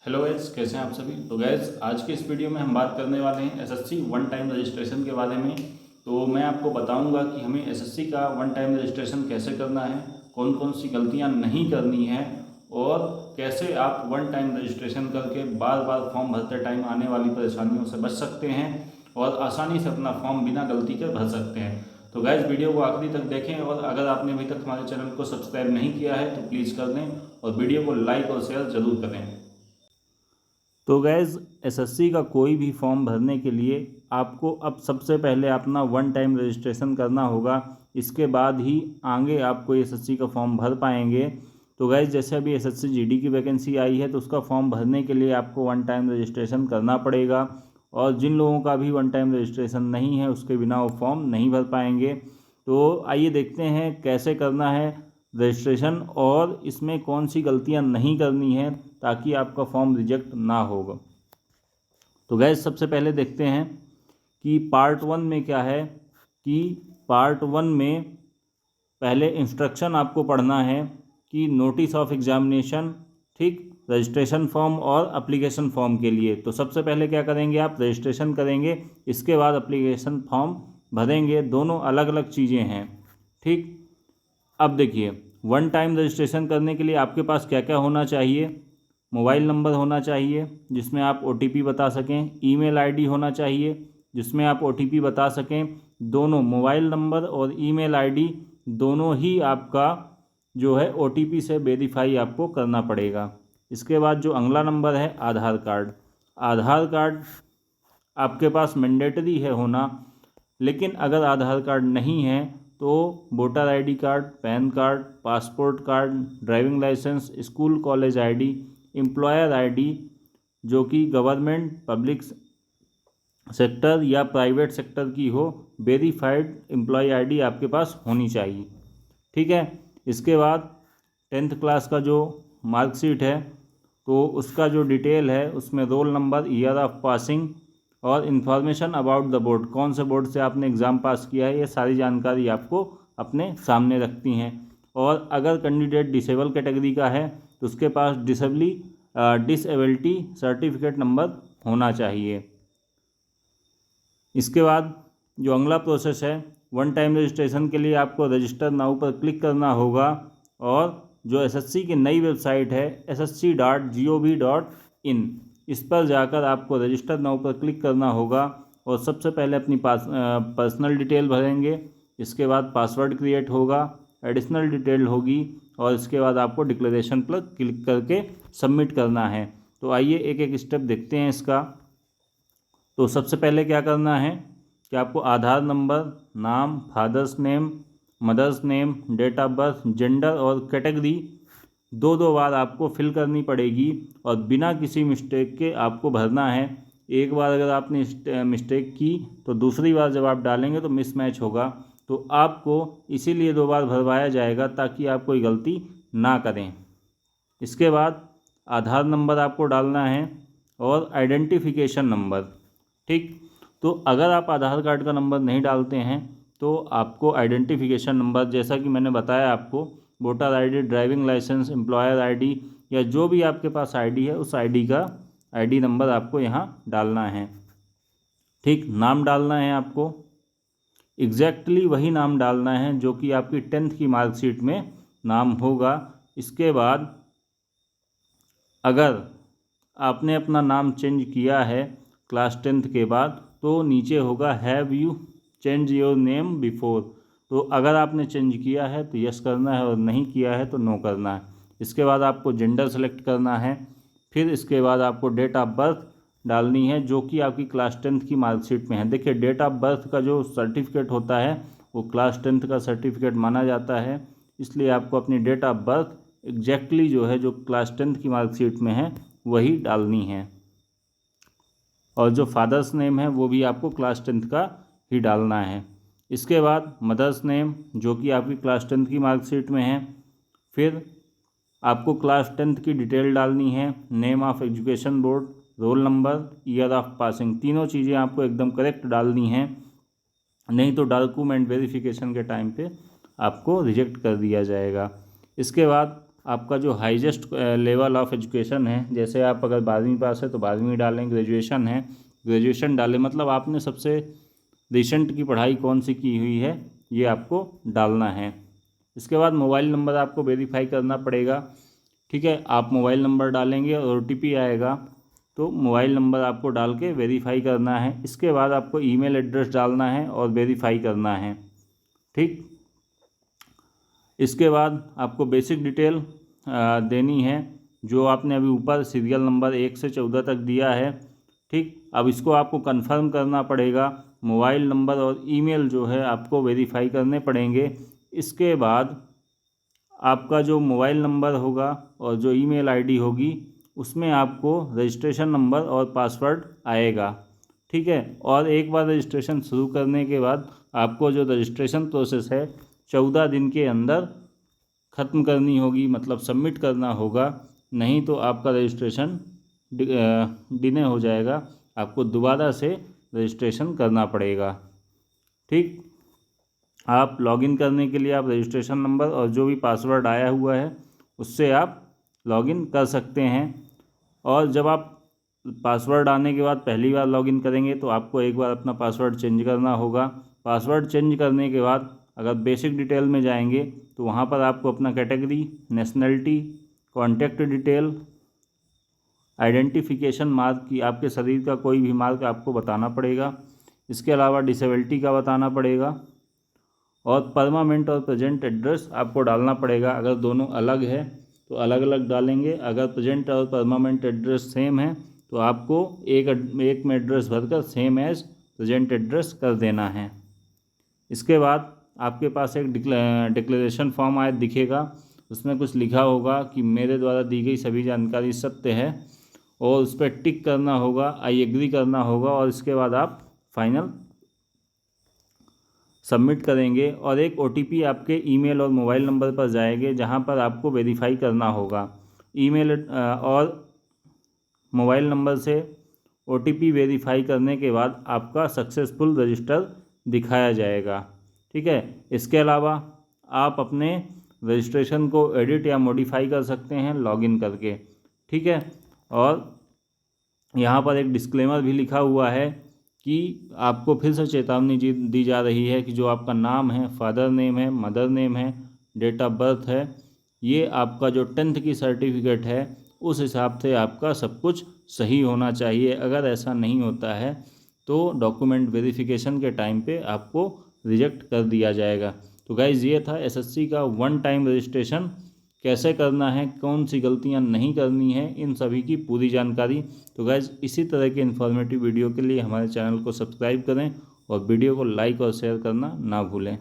Hello guys, कैसे हैं आप सभी। तो गैस, आज के इस वीडियो में हम बात करने वाले हैं एसएससी वन टाइम रजिस्ट्रेशन के बारे में। तो मैं आपको बताऊंगा कि हमें एसएससी का वन टाइम रजिस्ट्रेशन कैसे करना है, कौन कौन सी गलतियां नहीं करनी है और कैसे आप वन टाइम रजिस्ट्रेशन करके बार बार फॉर्म भरते टाइम आने वाली परेशानियों से बच सकते हैं और आसानी से अपना फॉर्म बिना गलती के भर सकते हैं। तो गैस, वीडियो को आखिरी तक देखें और अगर आपने अभी तक हमारे चैनल को सब्सक्राइब नहीं किया है तो प्लीज़ कर दें और वीडियो को लाइक और शेयर ज़रूर करें। तो गैज़, एसएससी का कोई भी फॉर्म भरने के लिए आपको अब सबसे पहले अपना वन टाइम रजिस्ट्रेशन करना होगा। इसके बाद ही आगे आपको एसएससी का फॉर्म भर पाएंगे। तो गैज़, जैसे अभी एसएससी जीडी की वैकेंसी आई है तो उसका फॉर्म भरने के लिए आपको वन टाइम रजिस्ट्रेशन करना पड़ेगा और जिन लोगों का भी वन टाइम रजिस्ट्रेशन नहीं है उसके बिना वो फॉर्म नहीं भर पाएंगे। तो आइए देखते हैं कैसे करना है रजिस्ट्रेशन और इसमें कौन सी गलतियां नहीं करनी है ताकि आपका फॉर्म रिजेक्ट ना होगा। तो गैस, सबसे पहले देखते हैं कि पार्ट वन में क्या है। कि पार्ट वन में पहले इंस्ट्रक्शन आपको पढ़ना है कि नोटिस ऑफ एग्जामिनेशन, ठीक, रजिस्ट्रेशन फॉर्म और एप्लीकेशन फॉर्म के लिए। तो सबसे पहले क्या करेंगे, आप रजिस्ट्रेशन करेंगे, इसके बाद एप्लीकेशन फॉर्म भरेंगे। दोनों अलग अलग चीज़ें हैं, ठीक। अब देखिए, वन टाइम रजिस्ट्रेशन करने के लिए आपके पास क्या क्या होना चाहिए। मोबाइल नंबर होना चाहिए जिसमें आप ओटीपी बता सकें, ईमेल आईडी होना चाहिए जिसमें आप ओटीपी बता सकें। दोनों मोबाइल नंबर और ईमेल आईडी दोनों ही आपका जो है ओटीपी से वेरीफाई आपको करना पड़ेगा। इसके बाद जो अगला नंबर है, आधार कार्ड। आधार कार्ड आपके पास मैंडेटरी है होना, लेकिन अगर आधार कार्ड नहीं है तो voter ID card, PAN card, passport card, driving licence, school college ID, employer ID जो कि गवर्नमेंट, पब्लिक सेक्टर या प्राइवेट सेक्टर की हो, वेरीफाइड एम्प्लॉय आईडी आपके पास होनी चाहिए, ठीक है। इसके बाद 10th क्लास का जो मार्कशीट है तो उसका जो डिटेल है उसमें roll number, year of passing और इन्फॉर्मेशन अबाउट द बोर्ड, कौन से बोर्ड से आपने एग्ज़ाम पास किया है, ये सारी जानकारी आपको अपने सामने रखती हैं। और अगर कैंडिडेट डिसेबल कैटेगरी का है तो उसके पास डिसेबिलिटी सर्टिफिकेट नंबर होना चाहिए। इसके बाद जो अगला प्रोसेस है, वन टाइम रजिस्ट्रेशन के लिए आपको रजिस्टर नाउ पर क्लिक करना होगा और जो एसएससी की नई वेबसाइट है ssc.gov.in, इस पर जाकर आपको रजिस्टर नाउ पर क्लिक करना होगा और सबसे पहले अपनी पर्सनल डिटेल भरेंगे। इसके बाद पासवर्ड क्रिएट होगा, एडिशनल डिटेल होगी और इसके बाद आपको डिक्लेरेशन पर क्लिक करके सबमिट करना है। तो आइए एक एक स्टेप देखते हैं इसका। तो सबसे पहले क्या करना है कि आपको आधार नंबर, नाम, father's name, mother's name, date of birth, gender और कैटेगरी दो बार आपको फिल करनी पड़ेगी और बिना किसी मिस्टेक के आपको भरना है। एक बार अगर आपने मिस्टेक की तो दूसरी बार जब आप डालेंगे तो मिसमैच होगा। तो आपको इसीलिए 2 बार भरवाया जाएगा ताकि आप कोई गलती ना करें। इसके बाद आधार नंबर आपको डालना है और आइडेंटिफिकेशन नंबर, ठीक। तो अगर आप आधार कार्ड का नंबर नहीं डालते हैं तो आपको आइडेंटिफिकेशन नंबर, जैसा कि मैंने बताया आपको, voter ID, driving licence, employer ID या जो भी आपके पास आईडी है उस आईडी का आईडी नंबर आपको यहाँ डालना है, ठीक। नाम डालना है आपको, एग्जैक्टली वही नाम डालना है जो कि आपकी 10th की मार्कशीट में नाम होगा। इसके बाद अगर आपने अपना नाम चेंज किया है क्लास 10th के बाद तो नीचे होगा have you change your name before. तो अगर आपने चेंज किया है तो यस करना है और नहीं किया है तो नो करना है। इसके बाद आपको जेंडर सेलेक्ट करना है, फिर इसके बाद आपको डेट ऑफ बर्थ डालनी है जो कि आपकी क्लास 10th की मार्कशीट में है। देखिए, डेट ऑफ बर्थ का जो सर्टिफिकेट होता है वो क्लास 10th का सर्टिफिकेट माना जाता है, इसलिए आपको अपनी डेट ऑफ बर्थ एग्जैक्टली जो है जो क्लास 10th की मार्कशीट में है वही डालनी है। और जो फादर्स नेम है वो भी आपको क्लास 10th का ही डालना है। इसके बाद मदर्स नेम जो कि आपकी क्लास 10th की मार्कशीट में है। फिर आपको क्लास 10th की डिटेल डालनी है, name of education board, roll number, year of passing, तीनों चीज़ें आपको एकदम करेक्ट डालनी हैं, नहीं तो डॉक्यूमेंट वेरिफिकेशन के टाइम पे आपको रिजेक्ट कर दिया जाएगा। इसके बाद आपका जो हाईएस्ट लेवल ऑफ एजुकेशन है, जैसे आप अगर 12वीं पास है तो 12वीं डालें, ग्रेजुएशन है ग्रेजुएशन डालें, मतलब आपने सबसे रिसेंट की पढ़ाई कौन सी की हुई है ये आपको डालना है। इसके बाद मोबाइल नंबर आपको वेरीफाई करना पड़ेगा, ठीक है। आप मोबाइल नंबर डालेंगे और OTP आएगा, तो मोबाइल नंबर आपको डाल के वेरीफाई करना है। इसके बाद आपको ईमेल एड्रेस डालना है और वेरीफाई करना है, ठीक। इसके बाद आपको बेसिक डिटेल देनी है, जो आपने अभी ऊपर सीरियल नंबर 1 से 14 तक दिया है, ठीक। अब इसको आपको कंफर्म करना पड़ेगा, मोबाइल नंबर और ईमेल जो है आपको वेरीफाई करने पड़ेंगे। इसके बाद आपका जो मोबाइल नंबर होगा और जो ईमेल आईडी होगी उसमें आपको रजिस्ट्रेशन नंबर और पासवर्ड आएगा, ठीक है। और एक बार रजिस्ट्रेशन शुरू करने के बाद आपको जो रजिस्ट्रेशन प्रोसेस है 14 दिन के अंदर ख़त्म करनी होगी, मतलब सबमिट करना होगा, नहीं तो आपका रजिस्ट्रेशन डिले हो जाएगा, आपको दोबारा से रजिस्ट्रेशन करना पड़ेगा, ठीक। आप लॉगिन करने के लिए आप रजिस्ट्रेशन नंबर और जो भी पासवर्ड आया हुआ है उससे आप लॉगिन कर सकते हैं। और जब आप पासवर्ड आने के बाद पहली बार लॉगिन करेंगे तो आपको एक बार अपना पासवर्ड चेंज करना होगा। पासवर्ड चेंज करने के बाद अगर बेसिक डिटेल में जाएंगे तो वहाँ पर आपको अपना category, nationality, contact detail, identification mark की आपके शरीर का कोई भी मार्क आपको बताना पड़ेगा। इसके अलावा डिसेबिलिटी का बताना पड़ेगा और परमानेंट और प्रेजेंट एड्रेस आपको डालना पड़ेगा। अगर दोनों अलग है तो अलग अलग डालेंगे, अगर प्रेजेंट और परमानेंट एड्रेस सेम है तो आपको एक में एड्रेस भरकर सेम एज प्रेजेंट एड्रेस कर देना है। इसके बाद आपके पास एक डिक्लेरेशन फॉर्म आया दिखेगा, उसमें कुछ लिखा होगा कि मेरे द्वारा दी गई सभी जानकारी सत्य है, और उस पर टिक करना होगा, आई एग्री करना होगा, और इसके बाद आप फाइनल सबमिट करेंगे और एक OTP आपके ईमेल और मोबाइल नंबर पर जाएंगे जहां पर आपको वेरीफाई करना होगा। ईमेल और मोबाइल नंबर से OTP वेरीफाई करने के बाद आपका सक्सेसफुल रजिस्टर दिखाया जाएगा, ठीक है। इसके अलावा आप अपने रजिस्ट्रेशन को एडिट या मॉडिफाई कर सकते हैं लॉगिन करके, ठीक है। और यहाँ पर एक डिस्क्लेमर भी लिखा हुआ है कि आपको फिर से चेतावनी दी जा रही है कि जो आपका नाम है, फादर नेम है, मदर नेम है, डेट ऑफ बर्थ है, ये आपका जो 10th की सर्टिफिकेट है उस हिसाब से आपका सब कुछ सही होना चाहिए। अगर ऐसा नहीं होता है तो डॉक्यूमेंट वेरिफिकेशन के टाइम पे आपको रिजेक्ट कर दिया जाएगा। तो गाइज़ ये था SSC का 1 टाइम रजिस्ट्रेशन कैसे करना है, कौन सी गलतियां नहीं करनी है, इन सभी की पूरी जानकारी। तो गाइज़ इसी तरह के इन्फॉर्मेटिव वीडियो के लिए हमारे चैनल को सब्सक्राइब करें और वीडियो को लाइक और शेयर करना ना भूलें।